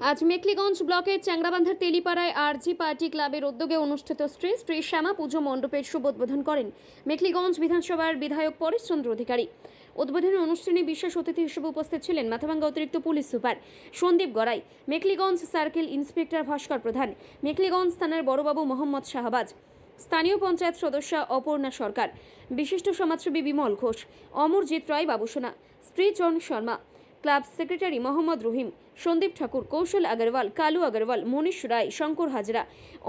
আজ মেখলিগঞ্জ ব্লকের চ্যাংরাবান্ধার তেলিপাড়ায় আরজি পার্টি ক্লাবের উদ্যোগে অনুষ্ঠিত শ্রী শ্যামা পুজো মণ্ডপের শুভ উদ্বোধন করেন মেখলিগঞ্জ বিধানসভার বিধায়ক পরেশচন্দ্র অধিকারী। উদ্বোধনী অনুষ্ঠানে বিশেষ অতিথি হিসেবে উপস্থিত ছিলেন মাথাভাঙ্গা অতিরিক্ত police super Sandip Garai, Mekhliganj circle inspector Bhaskar Pradhan, Mekhliganj থানার বড়বাবু মোহাম্মদ শাহবাজ, স্থানীয় পঞ্চায়েত সদস্য অপর্ণা সরকার, বিশিষ্ট সমাজসেবী বিমল ঘোষ, অমরজিৎ রায় বাবুসোনা, শ্রীচরণ শর্মা, ক্লাব সেক্রেটারি মোহাম্মদ রহিম, সন্দীপ ঠাকুর, কৌশল আগরওয়াল, কালু আগরওয়াল, মনীষ রায়, শঙ্কর হাজরা,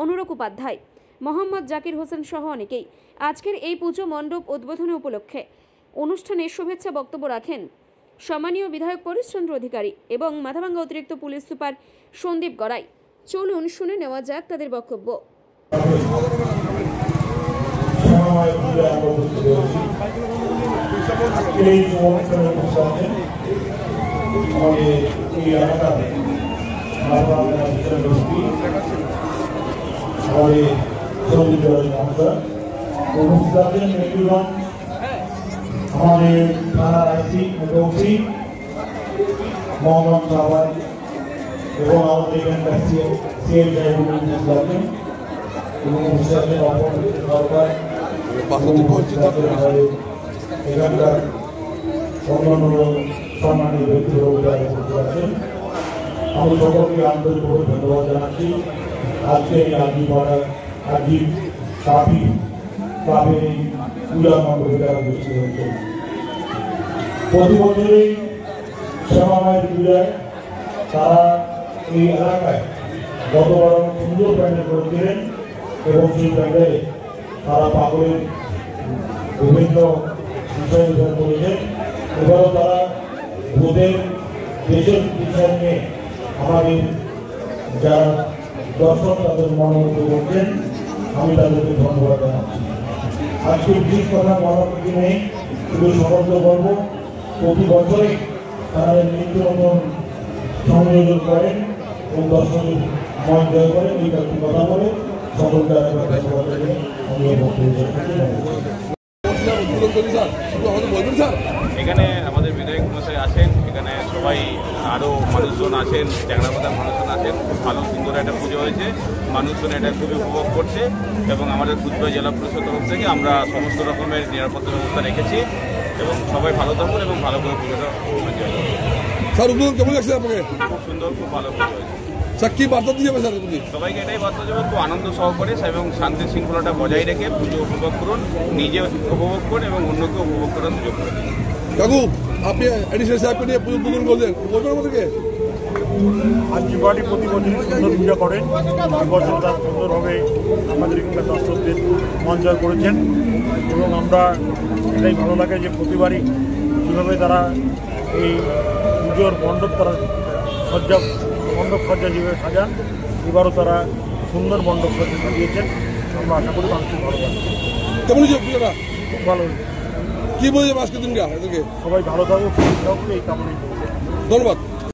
অনুরক উপাধ্যায়, মোহাম্মদ জাকির হোসেন সহ অনেকেই আজকের এই পুজো মণ্ডপ উদ্বোধনী উপলক্ষে অনুষ্ঠানে শুভেচ্ছা বক্তব্য রাখেন সম্মানীয় বিধায়ক পরেশচন্দ্র অধিকারী এবং মাথাভাঙ্গা অতিরিক্ত পুলিশ সুপার সন্দীপ গড়াই। চলুন শুনে নেওয়া যাক তাদের বক্তব্য। আমাদের থানার আইসি মোটামুটি মোহাম্মদ শাহবাজ এবং আমাদের এখানকার সিএম এবং সরকার এখানকার অন্যান্য সম্মানীয় ব্যক্তিরা আছেন। আমি সকলকে আন্তরিকভাবে ধন্যবাদ জানাচ্ছি। আজকে এই আরজি ক্লাবের এই পূজা মণ্ডপে তারা উপস্থিত হচ্ছে। প্রতি বছরই শ্যামামায়ের পূজায় তারা এই এলাকায় গতবার সুন্দর প্যান্ডেল করেছিলেন এবং সেই প্যান্ডেলে তারা পাগলের বিভিন্ন বিষয় করেছেন। এবারও তারা ভূতের দেশের বিষয় নিয়ে আমাদের যারা দর্শক তাদের মনোমুগ্ধ করছেন, আমি তাদেরকে ধন্যবাদ জানাচ্ছি। আজকে বিশেষ কথা বলার কিছু নেই, শুধু সমর্থ করবো প্রতি বছরে তারা নিত্য নতুন সংযোজন করেন এবং দর্শকের মন জয় করেন। এই কয়েকটি কথা বলে সকলকে এখানে আমাদের বিধায়ক মশাই আছেন, এখানে সবাই আরও মানুষজন আছেন, চ্যাংরাবান্ধার মানুষজন আছেন। খুব ভালো সুন্দর একটা পুজো হয়েছে, মানুষজন এটা খুবই উপভোগ করছে এবং আমাদের কুচবিহার জেলা পুলিশের তরফ থেকে আমরা সমস্ত রকমের নিরাপত্তা ব্যবস্থা রেখেছি এবং সবাই ভালো থাকুন এবং ভালো করে পুজোটা স্যার উদ্বোধন কেমন লাগছে আপনাকে? খুব সুন্দর, খুব ভালো পুজো হয়েছে। স্যার কি বার্তা দিয়ে যাবে স্যার? সবাইকে এটাই বার্তা দেবো, খুব আনন্দ সহকারে এবং শান্তি শৃঙ্খলাটা বজায় রেখে পুজো উপভোগ করুন, নিজে উপভোগ করুন এবং অন্যকে উপভোগ করার সুযোগ করে দিন। কাকু, আপনি এডিশনাল সাহেবকে নিয়ে পুজো উদ্বোধন করলেন, বলবেন আমাদেরকে? আরজি পার্টি প্রতি বছরই সুন্দর পূজা করেন। এবছর তার সুন্দরভাবে আমাদের এখানকার দর্শকদের মন জয় করেছেন এবং আমরা এটাই ভালো লাগে যে প্রতিবারই কীভাবে তারা এই পুজোর মণ্ডপ তারা মণ্ডপ সজ্জা যেভাবে সাজান, এবারও তারা সুন্দর মণ্ডপ সজ্জা সাজিয়েছেন। আমরা আশা করি মানুষের ভালো লাগে। কেমন হয়েছে পুজোটা? খুব ভালো। কি বলছে আজকের দিনটা? সবাই ভালো থাকুক, এই কামনাই। ধন্যবাদ।